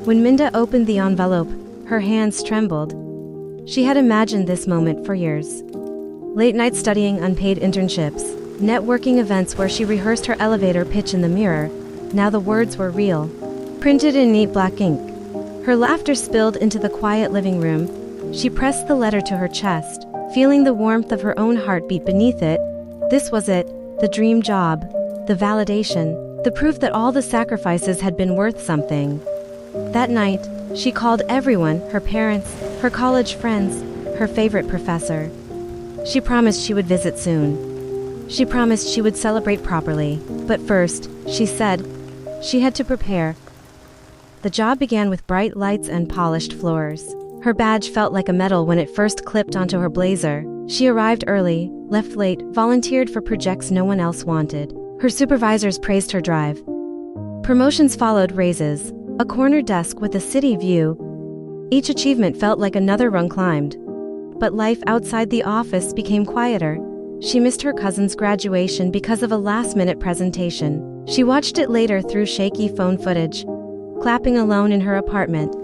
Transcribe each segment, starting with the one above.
When Minda opened the envelope, her hands trembled. She had imagined this moment for years. Late night studying, unpaid internships, networking events where she rehearsed her elevator pitch in the mirror. Now the words were real, printed in neat black ink. Her laughter spilled into the quiet living room. She pressed the letter to her chest, feeling the warmth of her own heartbeat beneath it. This was it, the dream job, the validation, the proof that all the sacrifices had been worth something. That night, she called everyone, her parents, her college friends, her favorite professor. She promised she would visit soon. She promised she would celebrate properly. But first, she said, she had to prepare. The job began with bright lights and polished floors. Her badge felt like a medal when it first clipped onto her blazer. She arrived early, left late, volunteered for projects no one else wanted. Her supervisors praised her drive. Promotions followed, raises, a corner desk with a city view. Each achievement felt like another rung climbed. But life outside the office became quieter. She missed her cousin's graduation because of a last-minute presentation. She watched it later through shaky phone footage, clapping alone in her apartment.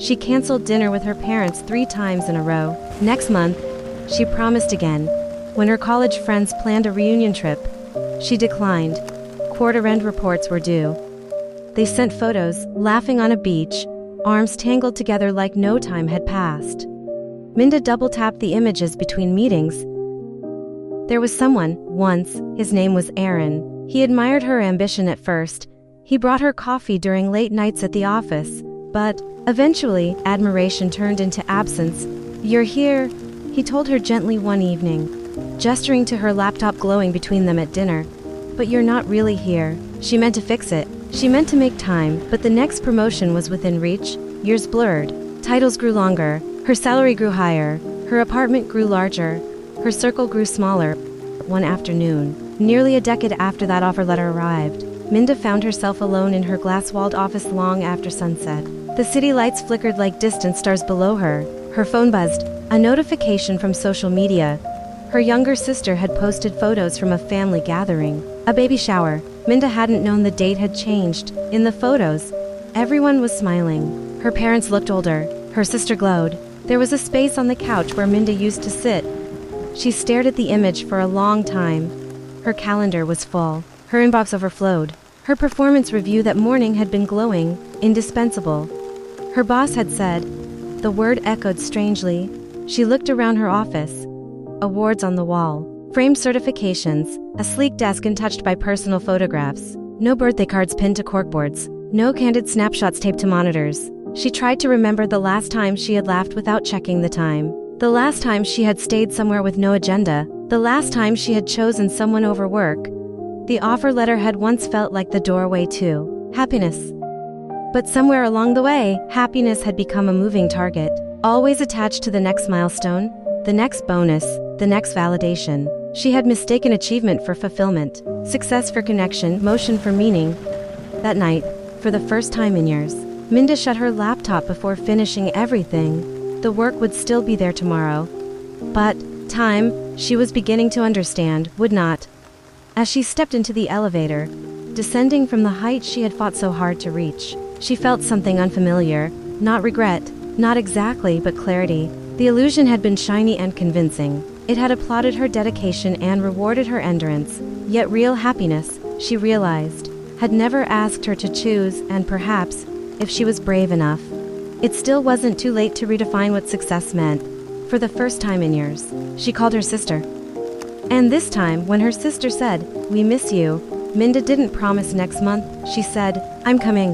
She canceled dinner with her parents 3 times in a row. Next month, she promised again. When her college friends planned a reunion trip, she declined. Quarter-end reports were due. They sent photos, laughing on a beach, arms tangled together like no time had passed. Minda double-tapped the images between meetings. There was someone, once, his name was Aaron. He admired her ambition at first. He brought her coffee during late nights at the office. But, eventually, admiration turned into absence. "You're here," he told her gently one evening, gesturing to her laptop glowing between them at dinner. "But you're not really here." She meant to fix it. She meant to make time, but the next promotion was within reach. Years blurred. Titles grew longer. Her salary grew higher. Her apartment grew larger. Her circle grew smaller. One afternoon, nearly a decade after that offer letter arrived, Minda found herself alone in her glass-walled office long after sunset. The city lights flickered like distant stars below her. Her phone buzzed, a notification from social media. Her younger sister had posted photos from a family gathering, a baby shower. Minda hadn't known the date had changed. In the photos, everyone was smiling. Her parents looked older. Her sister glowed. There was a space on the couch where Minda used to sit. She stared at the image for a long time. Her calendar was full. Her inbox overflowed. Her performance review that morning had been glowing, indispensable. Her boss had said. The word echoed strangely. She looked around her office. Awards on the wall. Framed certifications, a sleek desk untouched by personal photographs. No birthday cards pinned to corkboards. No candid snapshots taped to monitors. She tried to remember the last time she had laughed without checking the time. The last time she had stayed somewhere with no agenda. The last time she had chosen someone over work. The offer letter had once felt like the doorway to happiness. But somewhere along the way, happiness had become a moving target, always attached to the next milestone, the next bonus, the next validation. She had mistaken achievement for fulfillment, success for connection, motion for meaning. That night, for the first time in years, Minda shut her laptop before finishing everything. The work would still be there tomorrow. But time, she was beginning to understand, would not. As she stepped into the elevator, descending from the height she had fought so hard to reach, she felt something unfamiliar, not regret, not exactly, but clarity. The illusion had been shiny and convincing. It had applauded her dedication and rewarded her endurance. Yet real happiness, she realized, had never asked her to choose, and perhaps, if she was brave enough, it still wasn't too late to redefine what success meant. For the first time in years, she called her sister. And this time, when her sister said, "We miss you," Minda didn't promise next month. She said, "I'm coming."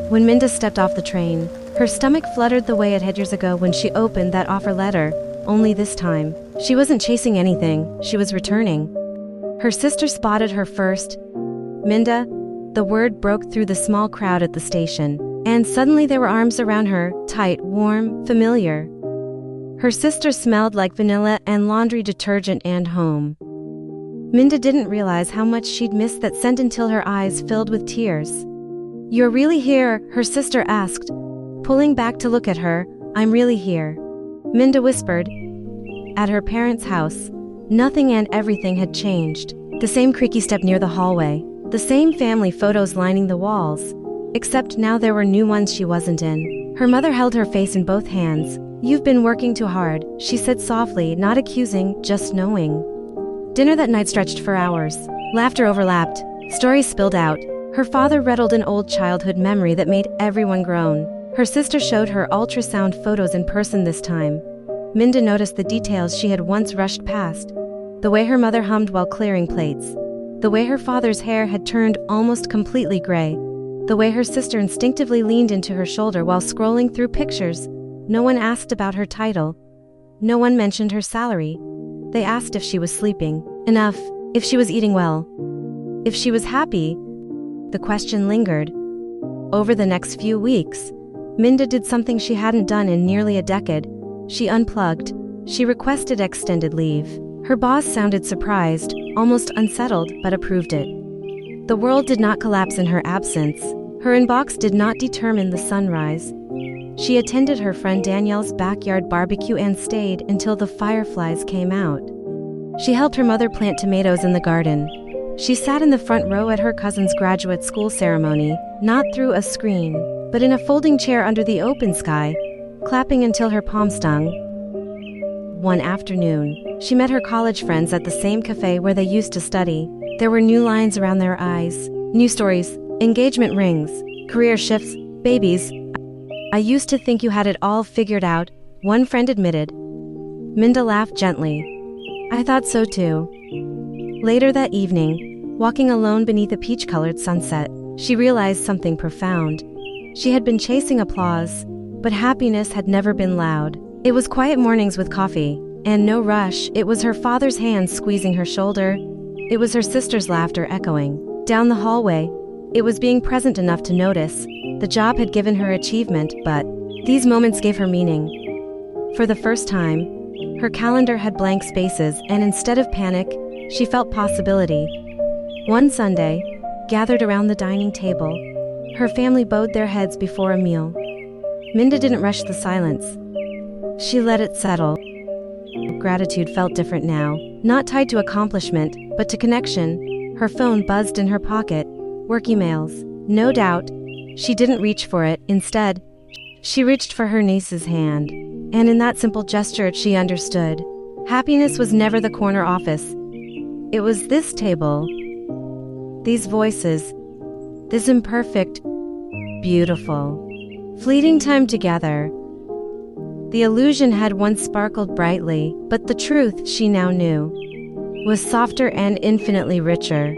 When Minda stepped off the train, her stomach fluttered the way it had years ago when she opened that offer letter. Only this time, she wasn't chasing anything, she was returning. Her sister spotted her first. "Minda," the word broke through the small crowd at the station, and suddenly there were arms around her, tight, warm, familiar. Her sister smelled like vanilla and laundry detergent and home. Minda didn't realize how much she'd missed that scent until her eyes filled with tears. "You're really here?" her sister asked, pulling back to look at her. "I'm really here," Minda whispered. At her parents' house, nothing and everything had changed. The same creaky step near the hallway, the same family photos lining the walls, Except now there were new ones she wasn't in. Her mother held her face in both hands. "You've been working too hard," she said softly, not accusing, just knowing. Dinner that night stretched for hours. Laughter overlapped. Stories spilled out. Her father rattled an old childhood memory that made everyone groan. Her sister showed her ultrasound photos in person this time. Minda noticed the details she had once rushed past. The way her mother hummed while clearing plates. The way her father's hair had turned almost completely gray. The way her sister instinctively leaned into her shoulder while scrolling through pictures. No one asked about her title. No one mentioned her salary. They asked if she was sleeping enough, if she was eating well, if she was happy. The question lingered. Over the next few weeks, Minda did something she hadn't done in nearly a decade. She unplugged. She requested extended leave. Her boss sounded surprised, almost unsettled, but approved it. The world did not collapse in her absence. Her inbox did not determine the sunrise. She attended her friend Danielle's backyard barbecue and stayed until the fireflies came out. She helped her mother plant tomatoes in the garden. She sat in the front row at her cousin's graduate school ceremony, not through a screen, but in a folding chair under the open sky, clapping until her palm stung. One afternoon, she met her college friends at the same cafe where they used to study. There were new lines around their eyes, new stories, engagement rings, career shifts, babies. "I used to think you had it all figured out," one friend admitted. Minda laughed gently. "I thought so too." Later that evening, walking alone beneath a peach-colored sunset, she realized something profound. She had been chasing applause, but happiness had never been loud. It was quiet mornings with coffee, and no rush. It was her father's hands squeezing her shoulder. It was her sister's laughter echoing down the hallway. It was being present enough to notice. The job had given her achievement, but these moments gave her meaning. For the first time, her calendar had blank spaces, and instead of panic, she felt possibility. One Sunday, gathered around the dining table, her family bowed their heads before a meal. Minda didn't rush the silence. She let it settle. Gratitude felt different now, not tied to accomplishment, but to connection. Her phone buzzed in her pocket. Work emails. No doubt, she didn't reach for it. Instead, she reached for her niece's hand. And in that simple gesture, she understood. Happiness was never the corner office. It was this table. These voices. This imperfect, beautiful, fleeting time together. The illusion had once sparkled brightly, but the truth, she now knew, was softer and infinitely richer.